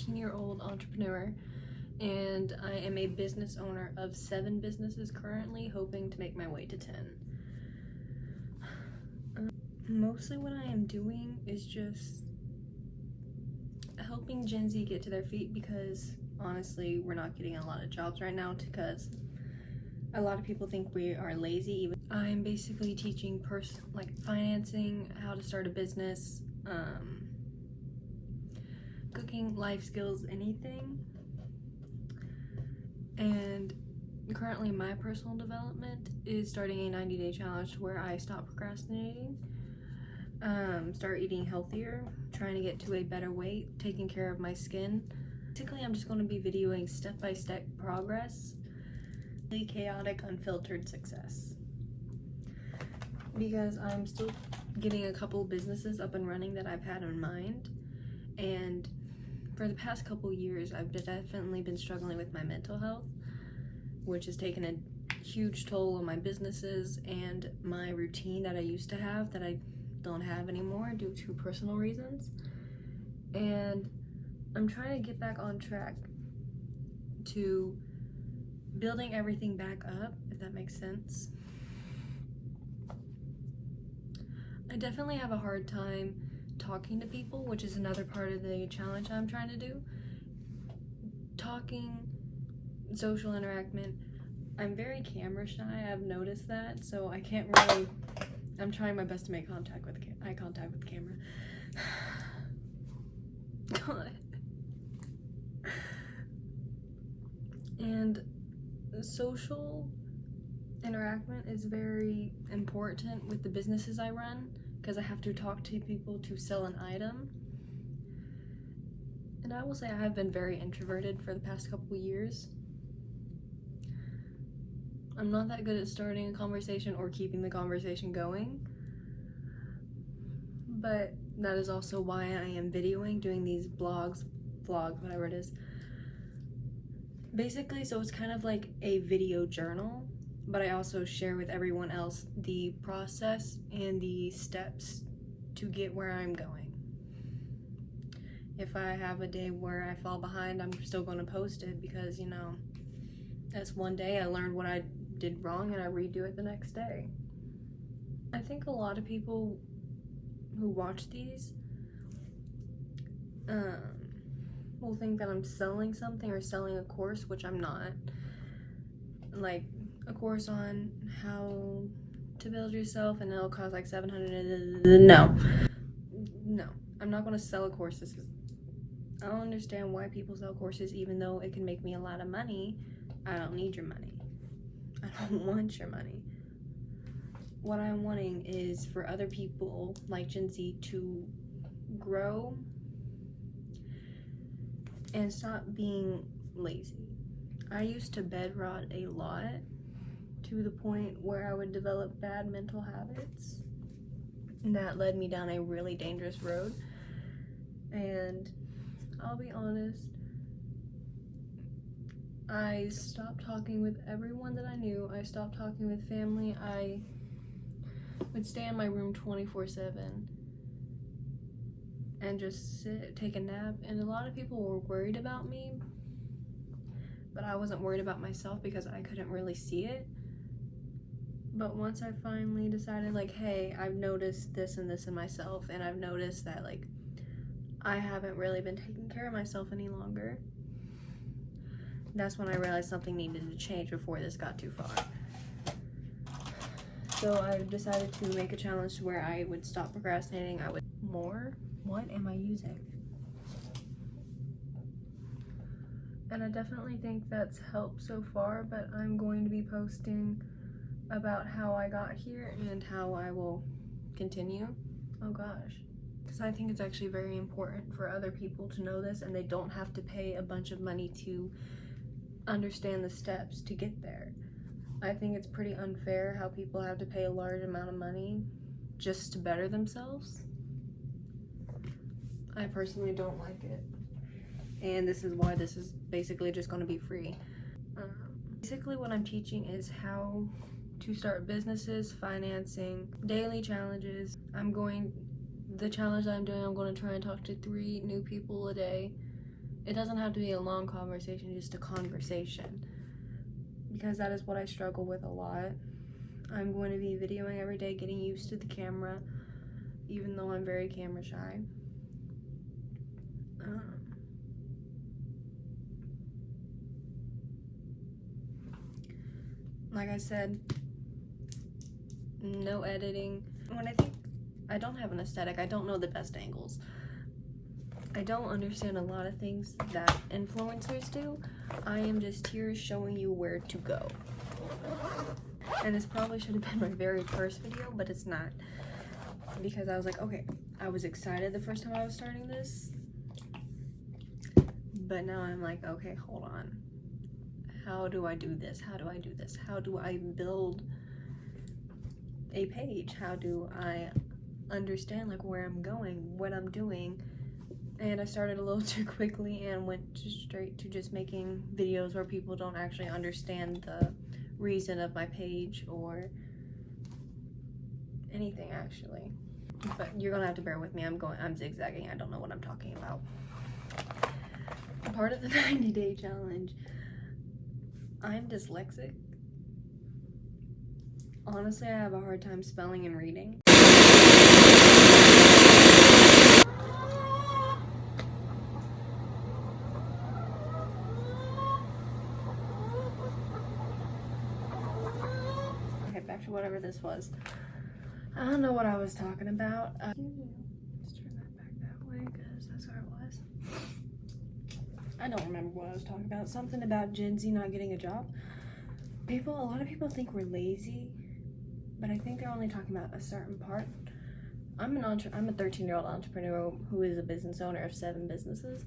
19-year-old entrepreneur, and I am a business owner of 7 businesses currently, hoping to make my way to 10. Mostly what I am doing is just helping Gen Z get to their feet, because honestly we're not getting a lot of jobs right now because a lot of people think we are lazy. I'm basically teaching financing, how to start a business, cooking, life skills, anything. And currently my personal development is starting a 90-day challenge where I stop procrastinating, start eating healthier, trying to get to a better weight, taking care of my skin. Basically, I'm just going to be videoing step-by-step progress, really chaotic, unfiltered success. Because I'm still getting a couple businesses up and running that I've had in mind, and for the past couple years I've definitely been struggling with my mental health, which has taken a huge toll on my businesses and my routine that I used to have that I don't have anymore due to personal reasons. And I'm trying to get back on track to building everything back up, if that makes sense. I definitely have a hard time talking to people, which is another part of the challenge I'm trying to do. Talking, social interaction. I'm very camera shy, I've noticed that, so I can't really, I'm trying my best to make eye contact with the camera. God. And social interaction is very important with the businesses I run, because I have to talk to people to sell an item. And I will say I have been very introverted for the past couple years. I'm not that good at starting a conversation or keeping the conversation going. But that is also why I am videoing, doing these vlogs, whatever it is. Basically, so it's kind of like a video journal, but I also share with everyone else the process and the steps to get where I'm going. If I have a day where I fall behind, I'm still going to post it, because, you know, that's one day I learned what I did wrong and I redo it the next day. I think a lot of people who watch these will think that I'm selling something or selling a course, which I'm not. Like a course on how to build yourself and it'll cost like $700. No, I'm not going to sell a course. I don't understand why people sell courses, even though it can make me a lot of money. I don't need your money. I don't want your money. What I'm wanting is for other people like Gen Z to grow and stop being lazy. I used to bed rot a lot, to the point where I would develop bad mental habits, and that led me down a really dangerous road. And I'll be honest, I stopped talking with everyone that I knew. I stopped talking with family. I would stay in my room 24/7 and just sit, take a nap. And a lot of people were worried about me, but I wasn't worried about myself because I couldn't really see it. But once I finally decided, like, hey, I've noticed this and this in myself, and I've noticed that, like, I haven't really been taking care of myself any longer, that's when I realized something needed to change before this got too far. So I decided to make a challenge where I would stop procrastinating. I would more. What am I using? And I definitely think that's helped so far, but I'm going to be posting about how I got here and how I will continue. Oh gosh. Because I think it's actually very important for other people to know this, and they don't have to pay a bunch of money to understand the steps to get there. I think it's pretty unfair how people have to pay a large amount of money just to better themselves. I personally don't like it. And this is why this is basically just going to be free. Basically what I'm teaching is how to start businesses, financing, daily challenges. The challenge that I'm doing, I'm going to try and talk to 3 new people a day It doesn't have to be a long conversation, just a conversation. Because that is what I struggle with a lot. I'm going to be videoing every day, getting used to the camera, even though I'm very camera shy. Like I said, no editing. When I think I don't have an aesthetic, I don't know the best angles. I don't understand a lot of things that influencers do. I am just here showing you where to go. And this probably should have been my very first video, but it's not. Because I was like, okay, I was excited the first time I was starting this. But now I'm like, okay, hold on. How do I do this? How do I do this? How do I build a page? How do I understand like where I'm going, what I'm doing? And I started a little too quickly and went straight to just making videos where people don't actually understand the reason of my page or anything actually. But you're gonna have to bear with me. I'm zigzagging. I don't know what I'm talking about. Part of the 90-day challenge, I'm dyslexic. Honestly, I have a hard time spelling and reading. Okay, back to whatever this was. I don't know what I was talking about. Let's turn that back that way because that's where it was. I don't remember what I was talking about. Something about Gen Z not getting a job. A lot of people think we're lazy, but I think they're only talking about a certain part. I'm a 13-year-old entrepreneur who is a business owner of 7 businesses.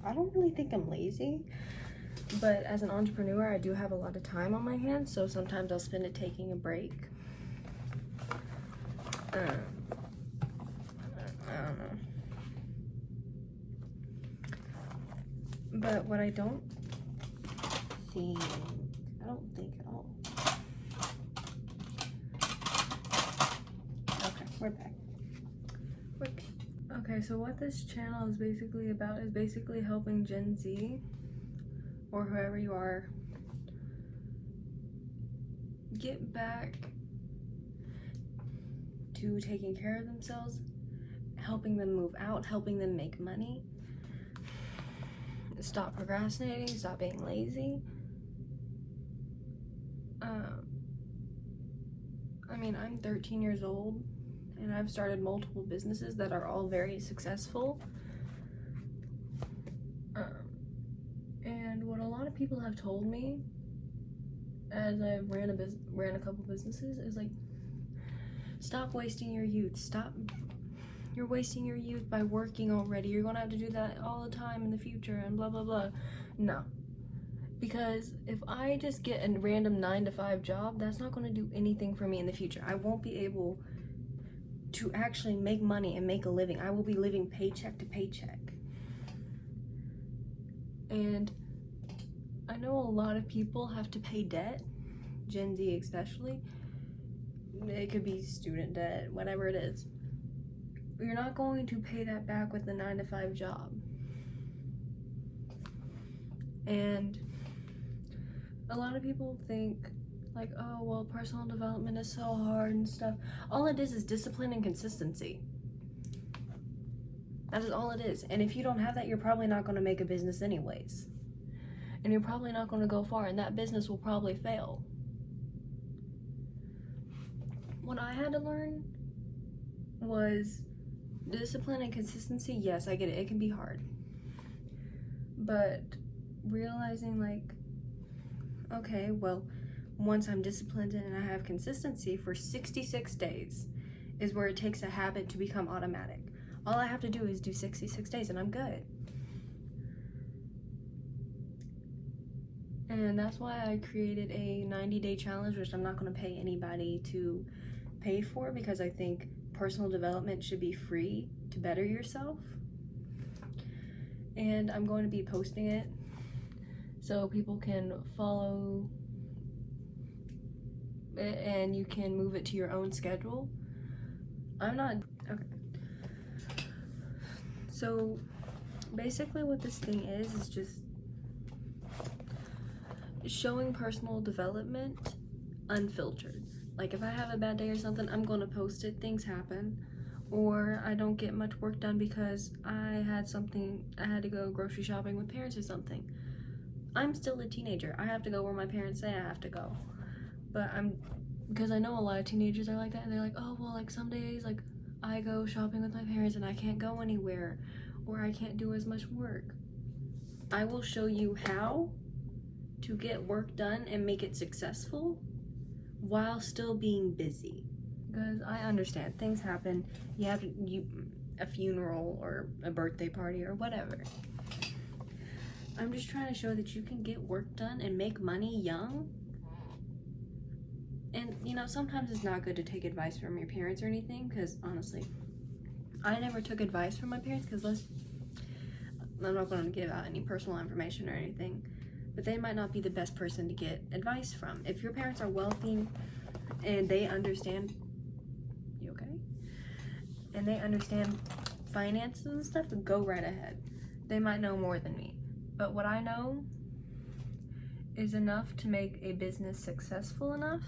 I don't really think I'm lazy, but as an entrepreneur, I do have a lot of time on my hands, so sometimes I'll spend it taking a break. I don't know. But what I don't think at all. Okay, we're back. Okay, so what this channel is basically about is basically helping Gen Z, or whoever you are, get back to taking care of themselves, helping them move out, helping them make money, stop procrastinating, stop being lazy. I mean, I'm 13 years old and I've started multiple businesses that are all very successful. And what a lot of people have told me as I've ran a couple businesses is like, stop wasting your youth. You're wasting your youth by working already. You're gonna have to do that all the time in the future and blah blah blah. No. Because if I just get a random 9-to-5 job, that's not gonna do anything for me in the future. I won't be able to actually make money and make a living. I will be living paycheck to paycheck. And I know a lot of people have to pay debt, Gen Z especially. It could be student debt, whatever it is. You're not going to pay that back with a 9-to-5 job. And a lot of people think like, oh, well, personal development is so hard and stuff. All it is discipline and consistency. That is all it is. And if you don't have that, you're probably not going to make a business anyways. And you're probably not going to go far, and that business will probably fail. What I had to learn was discipline and consistency. Yes, I get it. It can be hard. But realizing like, okay, well, once I'm disciplined and I have consistency for 66 days is where it takes a habit to become automatic. All I have to do is do 66 days and I'm good. And that's why I created a 90-day challenge, which I'm not going to pay anybody to pay for, because I think personal development should be free to better yourself. And I'm going to be posting it so people can follow it and you can move it to your own schedule. Okay. So basically what this thing is just showing personal development unfiltered. Like if I have a bad day or something, I'm gonna post it. Things happen. Or I don't get much work done because I had to go grocery shopping with parents or something. I'm still a teenager. I have to go where my parents say I have to go. But because I know a lot of teenagers are like that, and they're like, oh, well, like some days, like I go shopping with my parents and I can't go anywhere, or I can't do as much work. I will show you how to get work done and make it successful while still being busy. Because I understand things happen. You have a funeral or a birthday party or whatever. I'm just trying to show that you can get work done and make money young. And you know, sometimes it's not good to take advice from your parents or anything, because honestly, I never took advice from my parents because I'm not going to give out any personal information or anything, but they might not be the best person to get advice from. If your parents are wealthy and they understand, you okay? And they understand finances and stuff, go right ahead. They might know more than me. But what I know is enough to make a business successful enough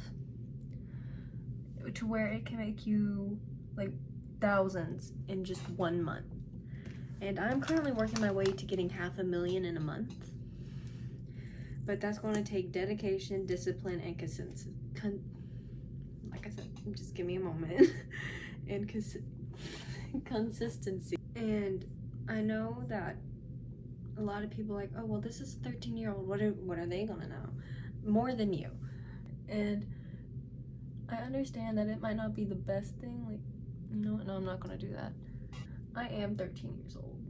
to where it can make you like thousands in just 1 month. And I'm currently working my way to getting $500,000 in a month. But that's going to take dedication, discipline, and consistency. Like I said, just give me a moment. And consistency. And I know that a lot of people are like, oh, well, this is a 13-year-old. What are they gonna know? More than you. And I understand that it might not be the best thing. Like, no, I'm not gonna do that. I am 13 years old.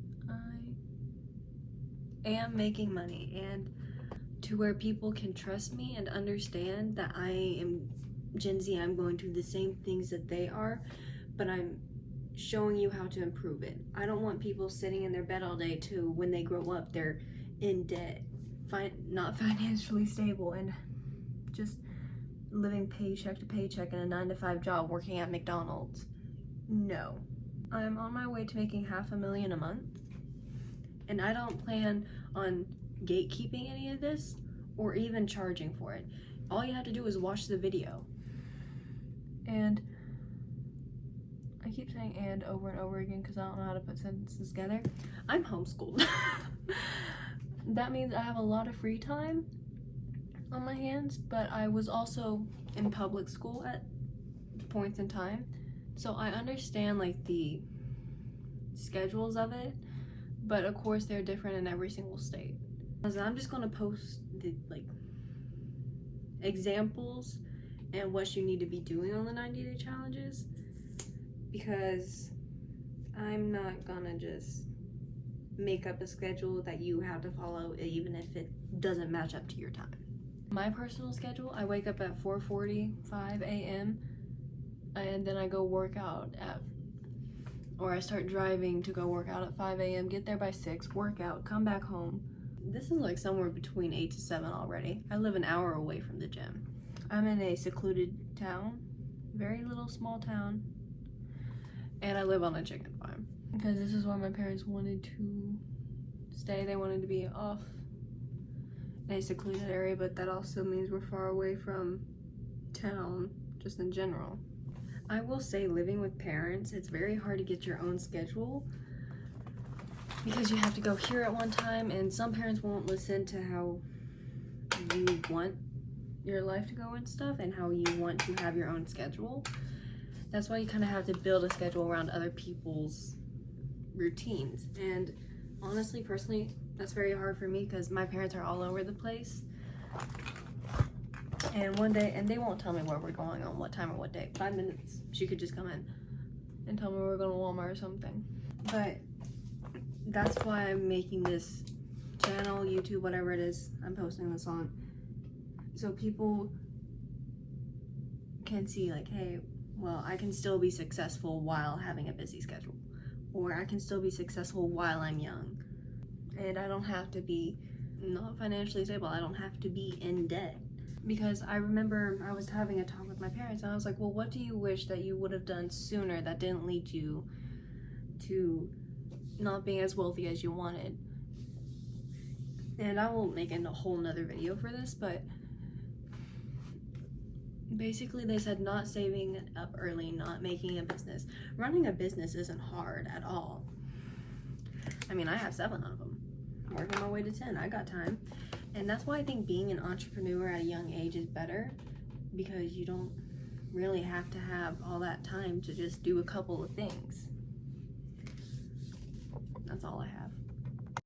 I am making money, and to where people can trust me and understand that I am Gen Z. I'm going through the same things that they are, but I'm showing you how to improve it. I don't want people sitting in their bed all day to when they grow up they're in debt, not financially stable, and just living paycheck to paycheck in a 9-to-5 job working at McDonald's. No. I'm on my way to making $500,000 a month, and I don't plan on gatekeeping any of this or even charging for it. All you have to do is watch the video. And I keep saying and over and over again because I don't know how to put sentences together. I'm homeschooled. That means I have a lot of free time on my hands, but I was also in public school at points in time. So I understand like the schedules of it, but of course they're different in every single state. So I'm just gonna post the like examples and what you need to be doing on the 90-day challenges, because I'm not gonna just make up a schedule that you have to follow even if it doesn't match up to your time. My personal schedule, I wake up at 4:45 a.m. and then I go work out or I start driving to go work out at 5 a.m., get there by 6, work out, come back home. This is like somewhere between 8 to 7 already. I live an hour away from the gym. I'm in a secluded town, very little small town, and I live on a chicken farm. Because this is where my parents wanted to stay. They wanted to be off in a secluded area, but that also means we're far away from town, just in general. I will say, living with parents, it's very hard to get your own schedule because you have to go here at one time, and some parents won't listen to how you want your life to go and stuff and how you want to have your own schedule. That's why you kind of have to build a schedule around other people's routines. And honestly, personally, that's very hard for me because my parents are all over the place. And one day, and they won't tell me where we're going on what time or what day. 5 minutes, she could just come in and tell me we're going to Walmart or something. But that's why I'm making this channel, YouTube, whatever it is I'm posting this on, so people can see like, hey, well, I can still be successful while having a busy schedule, or I can still be successful while I'm young, and I don't have to be not financially stable. I don't have to be in debt. Because I remember I was having a talk with my parents, and I was like, well, what do you wish that you would have done sooner that didn't lead you to not being as wealthy as you wanted. And I will make a whole nother video for this, but basically they said not saving up early, not making a business. Running a business isn't hard at all. I mean, I have 7 of them. I'm working my way to 10. I got time. And that's why I think being an entrepreneur at a young age is better, because you don't really have to have all that time to just do a couple of things. That's all I have.